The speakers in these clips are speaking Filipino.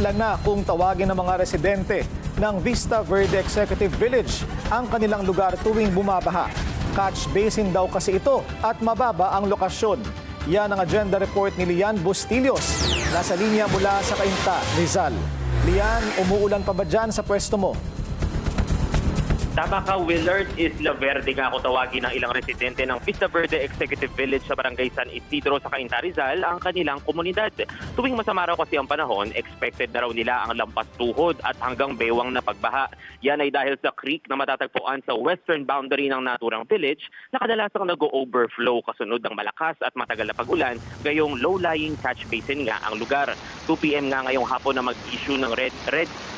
lang na kung tawagin ng mga residente ng Vista Verde Executive Village ang kanilang lugar tuwing bumabaha. Catch basin daw kasi ito at mababa ang lokasyon. Yan ang agenda report ni Lian Bustillos. Nasa linya mula sa Cainta, Rizal. Lian, umuulan pa ba dyan sa pwesto mo? Tama ka, Willard. Isla Verde nga kung tawagin ng ilang residente ng Vista Verde Executive Village sa Barangay San Isidro sa Cainta, Rizal ang kanilang komunidad. Tuwing masama raw kasi ang panahon, expected na raw nila ang lampas tuhod at hanggang bewang na pagbaha. Yan ay dahil sa creek na matatagpuan sa western boundary ng naturang village na kadalasang nag-overflow kasunod ng malakas at matagal na pag-ulan, gayong low-lying catch basin nga ang lugar. 2 p.m. nga ngayong hapon na mag-issue ng red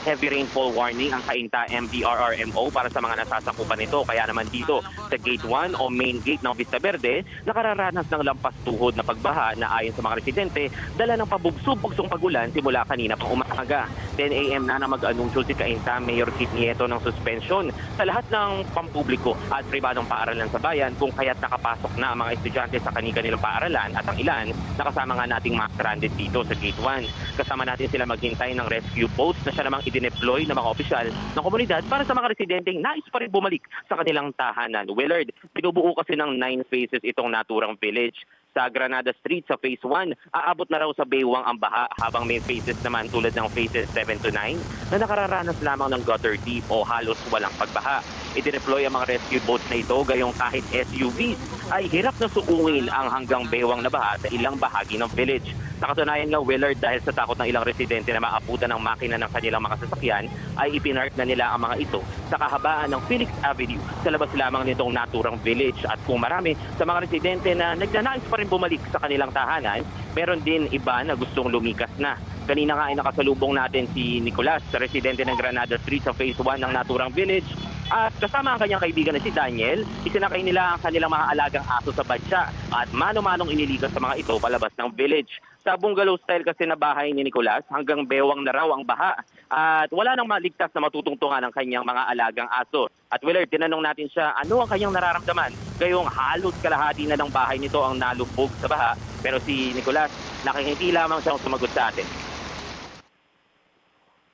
heavy rainfall warning ang Cainta MDRRMO para sa mga nasasakupan nito. Kaya naman dito sa Gate 1 o main gate ng Vista Verde, nakararanas ng lampas tuhod na pagbaha na ayon sa mga residente, dala ng pabugsog-bugsong pag-ulan simula kanina pang umaga. 10 a.m. na mag-anunsyo si Cainta Mayor Kit Nieto ng suspension sa lahat ng pampubliko at pribadong paaralan sa bayan kung kaya't nakapasok na ang mga estudyante sa kanilang paaralan at ang ilan nakasama nga nating mga stranded dito sa Gate 1. Kasama natin sila maghintay ng rescue post na siya namang idineploy ng mga opisyal ng komunidad para sa mga residenteng nais pa rin bumalik sa kanilang tahanan. Willard, binubuo kasi ng 9 phases itong naturang village. Sa Granada Street sa Phase 1, aabot na raw sa baywang ang baha habang may phases naman tulad ng Phases 7 to 9 na nakararanas lamang ng gutter deep o halos walang pagbaha. Idineploy ang mga rescue boats na ito gayong kahit SUVs ay hirap na suungin ang hanggang baywang na baha sa ilang bahagi ng village. Sa katunayan nga, Willard, dahil sa takot ng ilang residente na maabutan ng makina ng kanilang mga sasakyan, ay ipinark na nila ang mga ito sa kahabaan ng Felix Avenue sa labas lamang nitong naturang village. At kung marami sa mga residente na nagnanais pa rin bumalik sa kanilang tahanan, meron din iba na gustong lumikas na. Kanina nga ay nakasalubong natin si Nicolas, residente ng Granada Street sa Phase 1 ng naturang village. At kasama ang kanyang kaibigan na si Daniel, isinakay nila ang kanilang mga alagang aso sa batya at mano-manong iniligas sa mga ito palabas ng village. Sa bungalow style kasi na bahay ni Nicolas, hanggang bewang na raw ang baha at wala nang maligtas na matutungtungan ng kanyang mga alagang aso. At Willard, tinanong natin siya ano ang kanyang nararamdaman. Gayong halos kalahati na ng bahay nito ang nalubog sa baha. Pero si Nicolas, nakangiti lamang siyang sumagot sa atin.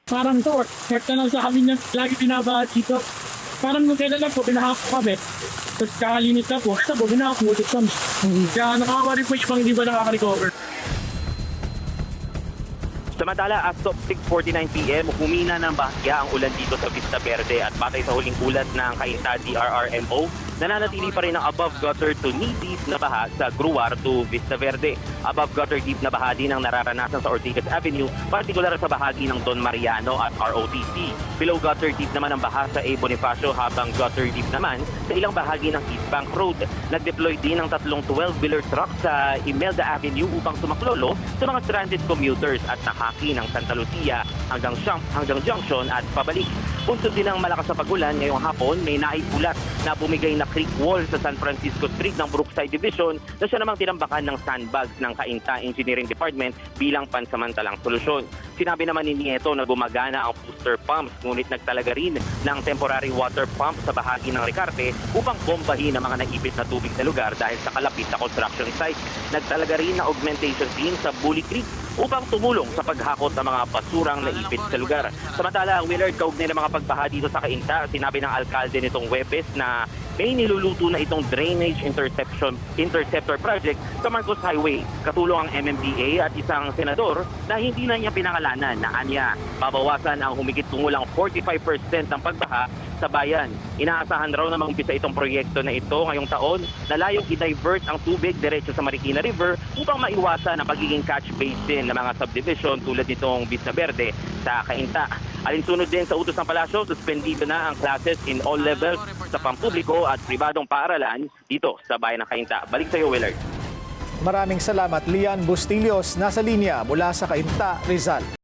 Parang to, hurt na lang sa kami niya, lagi binabaha dito. Parang nung kailan lang po, binahak ko kami. Tapos kakalinit na po, sa po, binahak mo ulit kami. Kaya nakakawa rin po yung ibang hindi ba nakaka-recover. Samantala, as of 6:49 p.m., humina ng bahagya ang ulan dito sa Vista Verde at batay sa huling ulat ng Cainta DRRMO, nananatili pa rin ang above gutter to knee deep na baha sa Gruar to Vista Verde. Above gutter deep na baha din ang nararanasan sa Ortigas Avenue, partikular sa bahagi ng Don Mariano at ROTC. Below gutter deep naman ang baha sa A. Bonifacio habang gutter deep naman sa ilang bahagi ng East Bank Road. Nag-deploy din ang tatlong 12-wheeler truck sa Imelda Avenue upang sumaklolo sa mga stranded commuters at nakaki ng Santa Lucia hanggang Junction at pabalik. Puntod din ang malakas na pag-ulan ngayong hapon, may naiulat na bumigay na creek wall sa San Francisco Street ng Brookside Division na siya namang tinambakan ng sandbags ng Cainta Engineering Department bilang pansamantalang solusyon. Sinabi naman ni Nieto na gumagana ang booster pumps ngunit nagtalaga rin ng temporary water pump sa bahagi ng Ricarte upang bombahin ang mga naipit na tubig sa lugar dahil sa kalapit na construction site. Nagtalaga rin ng augmentation team sa Bully Creek upang tumulong sa paghakot ng mga basurang naipit sa lugar. Samantala, Willard, kaugnay ng mga pagbaha dito sa Cainta, sinabi ng alkalde nitong Huwebes na may niluluto na itong drainage interceptor project sa Marcos Highway. Katulong ang MMDA at isang senador na hindi na niya pinangalanan na anya babawasan ang humigit kumulang 45% ng pagbaha sa bayan. Inaasahan raw na mag-umpisa itong proyekto na ito ngayong taon na layong i-divert ang tubig diretso sa Marikina River upang maiwasan ang pagiging catch basin ng mga subdivision tulad nitong Vista Verde sa Cainta. Alinsunod din sa utos ng palasyo, suspendido na ang classes in all levels sa pampubliko at pribadong paaralan dito sa bayan ng Cainta. Balik sa iyo, Willard. Maraming salamat, Lian Bustillos. Nasa linya mula sa Cainta, Rizal.